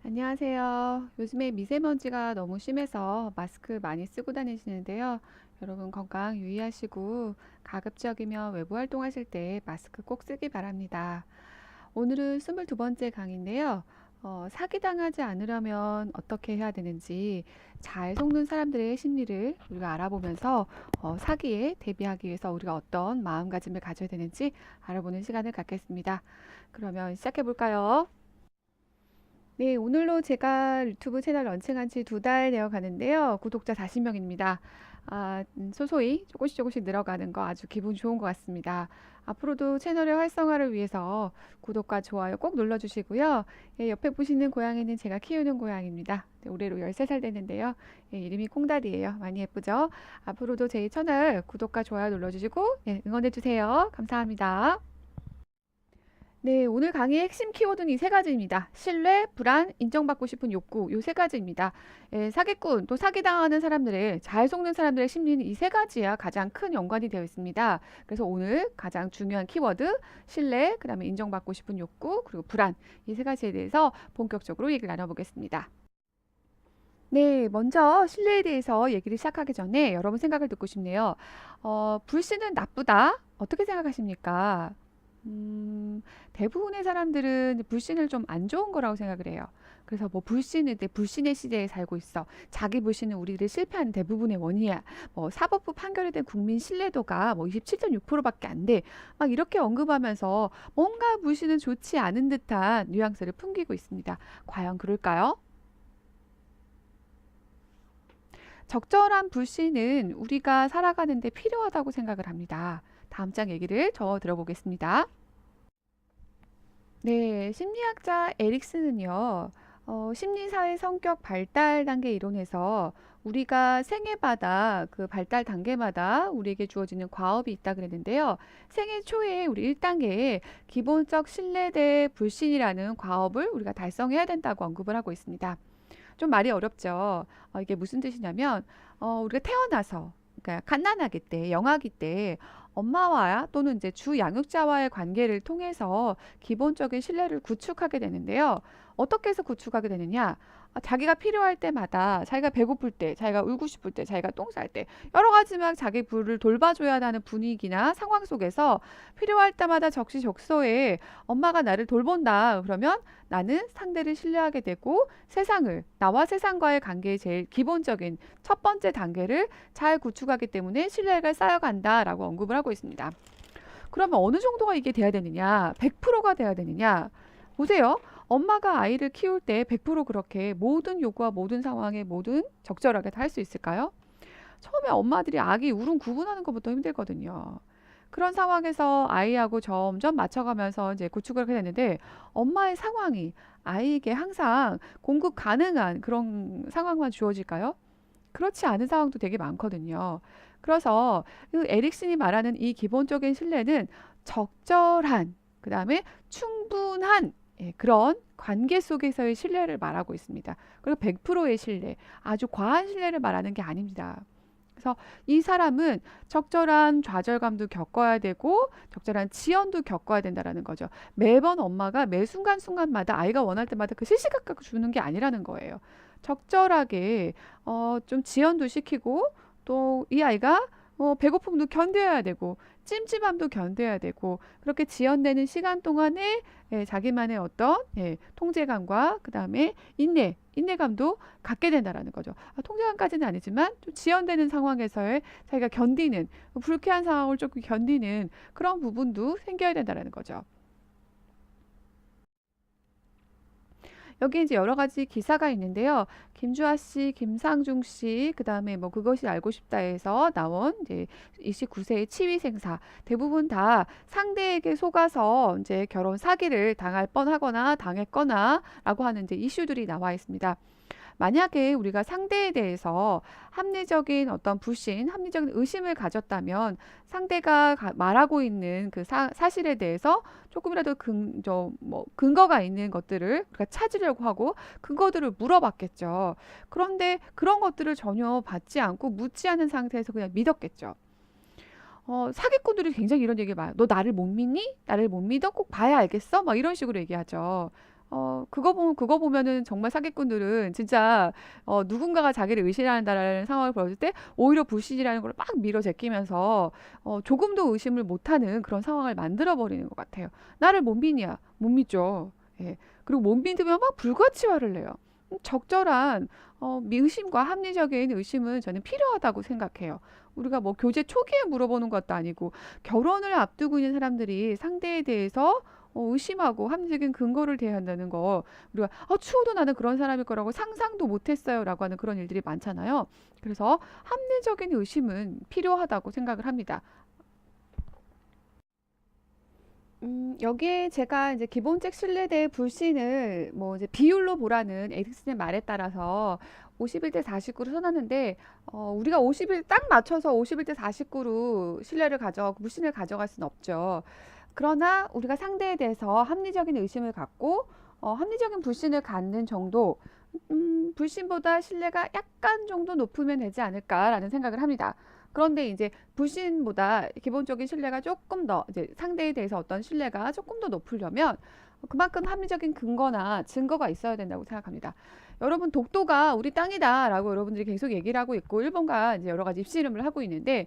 안녕하세요. 요즘에 미세먼지가 너무 심해서 마스크 많이 쓰고 다니시는데요. 여러분 건강 유의하시고 가급적이면 외부 활동하실 때 마스크 꼭 쓰기 바랍니다. 오늘은 22번째 강의인데요. 사기당하지 않으려면 어떻게 해야 되는지 잘 속는 사람들의 심리를 우리가 알아보면서 사기에 대비하기 위해서 우리가 어떤 마음가짐을 가져야 되는지 알아보는 시간을 갖겠습니다. 그러면 시작해 볼까요? 네, 오늘로 제가 유튜브 채널 런칭한 지 2달 되어 가는데요. 구독자 40명입니다. 소소히 조금씩 늘어가는 거 아주 기분 좋은 것 같습니다. 앞으로도 채널의 활성화를 위해서 구독과 좋아요 꼭 눌러주시고요. 예, 옆에 보시는 고양이는 제가 키우는 고양이입니다. 네, 올해로 13살 됐는데요. 예, 이름이 콩다리예요. 많이 예쁘죠? 앞으로도 제 채널 구독과 좋아요 눌러주시고 예, 응원해주세요. 감사합니다. 네, 오늘 강의의 핵심 키워드는 이 세 가지입니다. 신뢰, 불안, 인정받고 싶은 욕구, 요 세 가지입니다. 예, 사기꾼, 또 사기당하는 사람들의, 잘 속는 사람들의 심리는 이 세 가지와 가장 큰 연관이 되어 있습니다. 그래서 오늘 가장 중요한 키워드, 신뢰, 그 다음에 인정받고 싶은 욕구, 그리고 불안, 이 세 가지에 대해서 본격적으로 얘기를 나눠보겠습니다. 네, 먼저 신뢰에 대해서 얘기를 시작하기 전에 여러분 생각을 듣고 싶네요. 불신은 나쁘다? 어떻게 생각하십니까? 대부분의 사람들은 불신을 좀 안 좋은 거라고 생각을 해요. 그래서 뭐 불신의 시대에 살고 있어. 자기 불신은 우리들이 실패하는 대부분의 원인이야. 뭐 사법부 판결에 대한 국민 신뢰도가 뭐 27.6%밖에 안 돼. 막 이렇게 언급하면서 뭔가 불신은 좋지 않은 듯한 뉘앙스를 풍기고 있습니다. 과연 그럴까요? 적절한 불신은 우리가 살아가는데 필요하다고 생각을 합니다. 다음 장 얘기를 저 들어보겠습니다. 네, 심리학자 에릭슨은요, 심리사회 성격 발달 단계 이론에서 우리가 생애마다 그 발달 단계마다 우리에게 주어지는 과업이 있다 그랬는데요. 생애 초에 우리 1단계에 기본적 신뢰 대 불신이라는 과업을 우리가 달성해야 된다고 언급을 하고 있습니다. 좀 말이 어렵죠. 이게 무슨 뜻이냐면, 우리가 태어나서, 그러니까 갓난아기 때, 영아기 때, 엄마와 또는 이제 주 양육자와의 관계를 통해서 기본적인 신뢰를 구축하게 되는데요. 어떻게 해서 구축하게 되느냐? 자기가 필요할 때마다, 자기가 배고플 때, 자기가 울고 싶을 때, 자기가 똥 쌀 때, 여러 가지 막 자기 부를 돌봐줘야 하는 분위기나 상황 속에서 필요할 때마다 적시적소에 엄마가 나를 돌본다. 그러면 나는 상대를 신뢰하게 되고 나와 세상과의 관계의 제일 기본적인 첫 번째 단계를 잘 구축하기 때문에 신뢰가 쌓여간다라고 언급을 하고 있습니다. 그러면 어느 정도가 이게 돼야 되느냐? 100%가 돼야 되느냐? 보세요. 엄마가 아이를 키울 때 100% 그렇게 모든 요구와 모든 상황에 모든 적절하게 다 할 수 있을까요? 처음에 엄마들이 아기 울음 구분하는 것부터 힘들거든요. 그런 상황에서 아이하고 점점 맞춰가면서 이제 구축을 하게 되는데 엄마의 상황이 아이에게 항상 공급 가능한 그런 상황만 주어질까요? 그렇지 않은 상황도 되게 많거든요. 그래서 그 에릭슨이 말하는 이 기본적인 신뢰는 적절한, 그 다음에 충분한 예, 그런 관계 속에서의 신뢰를 말하고 있습니다. 그리고 100%의 신뢰, 아주 과한 신뢰를 말하는 게 아닙니다. 그래서 이 사람은 적절한 좌절감도 겪어야 되고 적절한 지연도 겪어야 된다라는 거죠. 매번 엄마가 매 순간순간마다 아이가 원할 때마다 그 시시각각 주는 게 아니라는 거예요. 적절하게 좀 지연도 시키고 또 이 아이가 배고픔도 견뎌야 되고 찜찜함도 견뎌야 되고 그렇게 지연되는 시간 동안에 예, 자기만의 어떤 예, 통제감과 그다음에 인내감도 갖게 된다라는 거죠. 통제감까지는 아니지만 좀 지연되는 상황에서의 자기가 견디는 불쾌한 상황을 조금 견디는 그런 부분도 생겨야 된다라는 거죠. 여기 이제 여러 가지 기사가 있는데요. 김주아 씨, 김상중 씨, 그다음에 뭐 그것이 알고 싶다에서 나온 이제 29세의 치위 생사 대부분 다 상대에게 속아서 이제 결혼 사기를 당할 뻔하거나 당했거나라고 하는 이제 이슈들이 나와 있습니다. 만약에 우리가 상대에 대해서 합리적인 어떤 합리적인 의심을 가졌다면 상대가 말하고 있는 그 사실에 대해서 조금이라도 근거가 있는 것들을 우리가 찾으려고 하고 근거들을 물어봤겠죠. 그런데 그런 것들을 전혀 받지 않고 묻지 않은 상태에서 그냥 믿었겠죠. 사기꾼들이 굉장히 이런 얘기 많아요. 너 나를 못 믿니? 나를 못 믿어? 꼭 봐야 알겠어? 막 이런 식으로 얘기하죠. 그거 보면은 정말 사기꾼들은 진짜 누군가가 자기를 의심한다라는 상황을 벌어질 때 오히려 불신이라는 걸 막 밀어 제끼면서 조금도 의심을 못하는 그런 상황을 만들어 버리는 것 같아요. 나를 못 믿냐? 못 믿죠. 예. 그리고 못 믿으면 막 불가치화를 내요. 적절한 의심과 합리적인 의심은 저는 필요하다고 생각해요. 우리가 뭐 교제 초기에 물어보는 것도 아니고 결혼을 앞두고 있는 사람들이 상대에 대해서 의심하고 합리적인 근거를 대야 한다는 거 우리가 추워도 나는 그런 사람일 거라고 상상도 못했어요 라고 하는 그런 일들이 많잖아요. 그래서 합리적인 의심은 필요하다고 생각을 합니다. 여기에 제가 이제 기본적 신뢰 대 불신을 뭐 이제 비율로 보라는 에릭슨의 말에 따라서 51대 49로 써놨는데, 우리가 50일 딱 맞춰서 51대 49로 신뢰를 불신을 가져갈 수는 없죠. 그러나 우리가 상대에 대해서 합리적인 의심을 갖고 합리적인 불신을 갖는 정도, 불신보다 신뢰가 약간 정도 높으면 되지 않을까라는 생각을 합니다. 그런데 이제 불신보다 기본적인 신뢰가 조금 더 이제 상대에 대해서 어떤 신뢰가 조금 더 높으려면 그만큼 합리적인 근거나 증거가 있어야 된다고 생각합니다. 여러분 독도가 우리 땅이다라고 여러분들이 계속 얘기를 하고 있고 일본과 이제 여러 가지 입씨름을 하고 있는데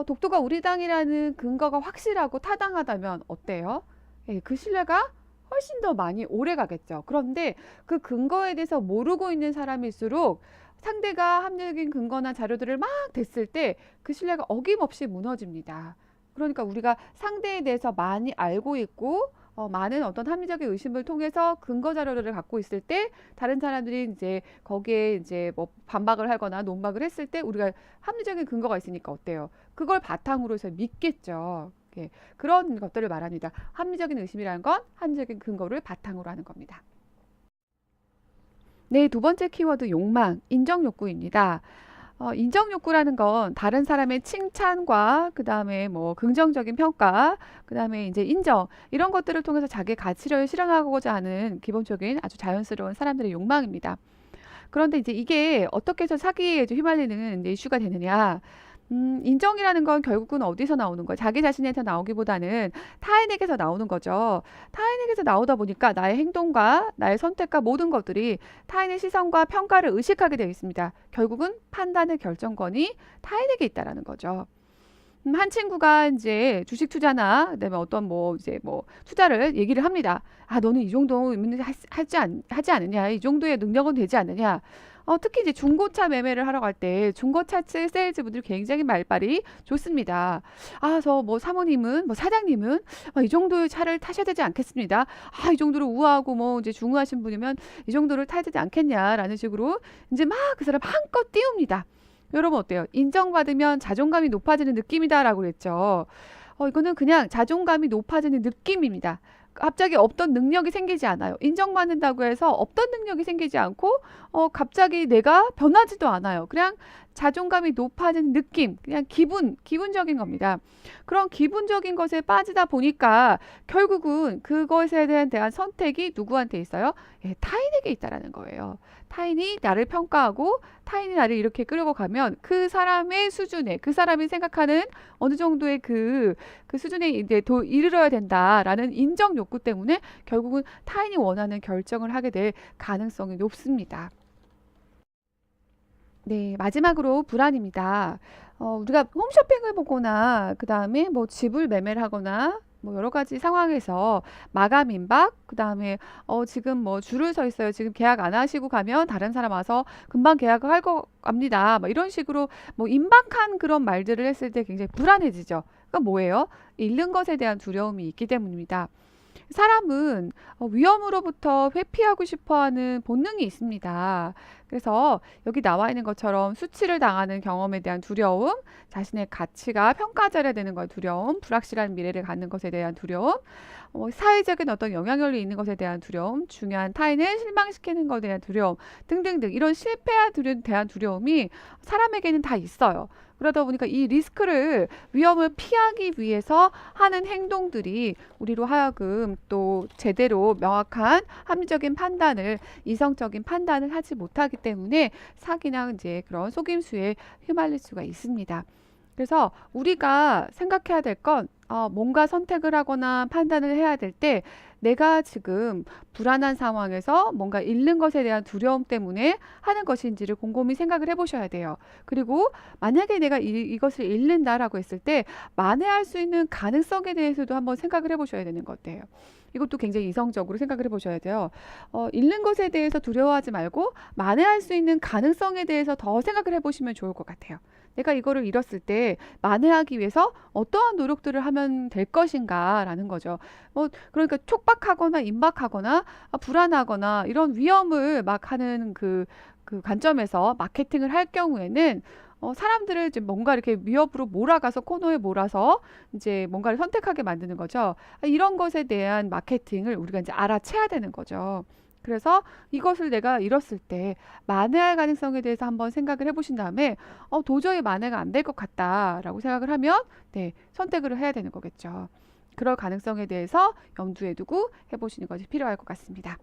독도가 우리 땅이라는 근거가 확실하고 타당하다면 어때요? 예, 그 신뢰가 훨씬 더 많이 오래 가겠죠. 그런데 그 근거에 대해서 모르고 있는 사람일수록 상대가 합리적인 근거나 자료들을 막 댔을 때 그 신뢰가 어김없이 무너집니다. 그러니까 우리가 상대에 대해서 많이 알고 있고 많은 어떤 합리적인 의심을 통해서 근거 자료를 갖고 있을 때 다른 사람들이 이제 거기에 이제 뭐 반박을 하거나 논박을 했을 때 우리가 합리적인 근거가 있으니까 어때요? 그걸 바탕으로 해서 믿겠죠. 예, 그런 것들을 말합니다. 합리적인 의심이라는 건 합리적인 근거를 바탕으로 하는 겁니다. 네, 두 번째 키워드 욕망, 인정 욕구입니다. 인정 욕구라는 건 다른 사람의 칭찬과 그 다음에 뭐 긍정적인 평가, 그 다음에 이제 인정 이런 것들을 통해서 자기 가치를 실현하고자 하는 기본적인 아주 자연스러운 사람들의 욕망입니다. 그런데 이제 이게 어떻게 해서 사기에 휘말리는 이제 이슈가 되느냐? 인정이라는 건 결국은 어디서 나오는 거예요? 자기 자신에서 나오기보다는 타인에게서 나오는 거죠. 타인에게서 나오다 보니까 나의 행동과 나의 선택과 모든 것들이 타인의 시선과 평가를 의식하게 되어 있습니다. 결국은 판단의 결정권이 타인에게 있다라는 거죠. 한 친구가 이제 주식 투자나 그다음에 어떤 뭐 이제 뭐 투자를 얘기를 합니다. 너는 이 정도면 하지 않느냐? 이 정도의 능력은 되지 않느냐? 특히 이제 중고차 매매를 하러 갈 때 중고차 측 세일즈분들이 굉장히 말발이 좋습니다. 저 뭐 사모님은 뭐 사장님은 이 정도의 차를 타셔야 되지 않겠습니다. 이 정도로 우아하고 뭐 이제 중후하신 분이면 이 정도를 타야 되지 않겠냐라는 식으로 이제 막 그 사람 한껏 띄웁니다. 여러분 어때요? 인정받으면 자존감이 높아지는 느낌이다라고 그랬죠. 이거는 그냥 자존감이 높아지는 느낌입니다. 갑자기 없던 능력이 생기지 않아요. 인정받는다고 해서 없던 능력이 생기지 않고 갑자기 내가 변하지도 않아요. 그냥 자존감이 높아지는 느낌, 그냥 기분적인 겁니다. 그런 기분적인 것에 빠지다 보니까 결국은 그것에 대한 선택이 누구한테 있어요? 예, 타인에게 있다라는 거예요. 타인이 나를 평가하고 타인이 나를 이렇게 끌고 가면 그 사람의 수준에 그 사람이 생각하는 어느 정도의 그 수준에 이제 이르러야 된다라는 인정 욕구 때문에 결국은 타인이 원하는 결정을 하게 될 가능성이 높습니다. 네, 마지막으로 불안입니다. 우리가 홈쇼핑을 보거나 그 다음에 뭐 집을 매매를 하거나 뭐 여러 가지 상황에서 마감 임박, 그 다음에 지금 뭐 줄을 서 있어요. 지금 계약 안 하시고 가면 다른 사람 와서 금방 계약을 할 거 갑니다. 뭐 이런 식으로 뭐 임박한 그런 말들을 했을 때 굉장히 불안해지죠. 그러니까 뭐예요? 잃는 것에 대한 두려움이 있기 때문입니다. 사람은 위험으로부터 회피하고 싶어하는 본능이 있습니다. 그래서 여기 나와 있는 것처럼 수치를 당하는 경험에 대한 두려움, 자신의 가치가 평가절하 되는 것에 두려움, 불확실한 미래를 갖는 것에 대한 두려움, 사회적인 어떤 영향력이 있는 것에 대한 두려움, 중요한 타인을 실망시키는 것에 대한 두려움 등등등 이런 실패에 대한 두려움이 사람에게는 다 있어요. 그러다 보니까 이 리스크를 위험을 피하기 위해서 하는 행동들이 우리로 하여금 또 제대로 명확한 합리적인 판단을 이성적인 판단을 하지 못하기 때문에 사기나 이제 그런 속임수에 휘말릴 수가 있습니다. 그래서 우리가 생각해야 될 건 뭔가 선택을 하거나 판단을 해야 될 때 내가 지금 불안한 상황에서 뭔가 잃는 것에 대한 두려움 때문에 하는 것인지를 곰곰이 생각을 해보셔야 돼요. 그리고 만약에 내가 이것을 잃는다라고 했을 때 만회할 수 있는 가능성에 대해서도 한번 생각을 해보셔야 되는 것 같아요. 이것도 굉장히 이성적으로 생각을 해보셔야 돼요. 잃는 것에 대해서 두려워하지 말고 만회할 수 있는 가능성에 대해서 더 생각을 해보시면 좋을 것 같아요. 내가 이거를 잃었을 때 만회하기 위해서 어떠한 노력들을 하면 될 것인가라는 거죠. 그러니까 촉박하거나 임박하거나 불안하거나 이런 위험을 막 하는 그 관점에서 마케팅을 할 경우에는 사람들을 이제 뭔가 이렇게 위협으로 몰아가서 코너에 몰아서 이제 뭔가를 선택하게 만드는 거죠. 이런 것에 대한 마케팅을 우리가 이제 알아채야 되는 거죠. 그래서 이것을 내가 잃었을 때 만회할 가능성에 대해서 한번 생각을 해보신 다음에 도저히 만회가 안 될 것 같다라고 생각을 하면 네, 선택을 해야 되는 거겠죠. 그럴 가능성에 대해서 염두에 두고 해보시는 것이 필요할 것 같습니다.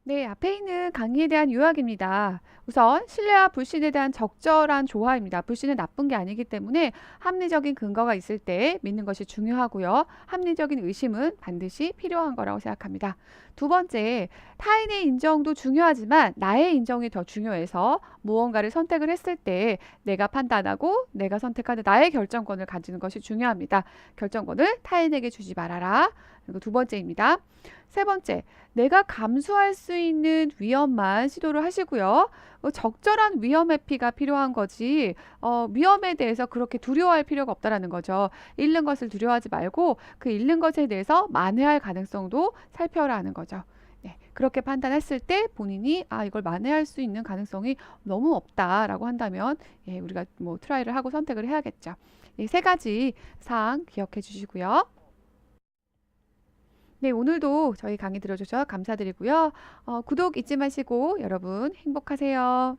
네, 앞에 있는 강의에 대한 요약입니다. 우선 신뢰와 불신에 대한 적절한 조화입니다. 불신은 나쁜 게 아니기 때문에 합리적인 근거가 있을 때 믿는 것이 중요하고요. 합리적인 의심은 반드시 필요한 거라고 생각합니다. 두 번째, 타인의 인정도 중요하지만 나의 인정이 더 중요해서 무언가를 선택을 했을 때 내가 판단하고 내가 선택하는 나의 결정권을 가지는 것이 중요합니다. 결정권을 타인에게 주지 말아라. 그리고 두 번째입니다. 세 번째, 내가 감수할 수 있는 위험만 시도를 하시고요. 적절한 위험 회피가 필요한 거지, 위험에 대해서 그렇게 두려워할 필요가 없다라는 거죠. 잃는 것을 두려워하지 말고 그 잃는 것에 대해서 만회할 가능성도 살펴라는 거죠. 네, 그렇게 판단했을 때 본인이 이걸 만회할 수 있는 가능성이 너무 없다라고 한다면 예, 우리가 뭐 트라이를 하고 선택을 해야겠죠. 이 세 가지 사항 기억해 주시고요. 네, 오늘도 저희 강의 들어주셔서 감사드리고요. 구독 잊지 마시고 여러분 행복하세요.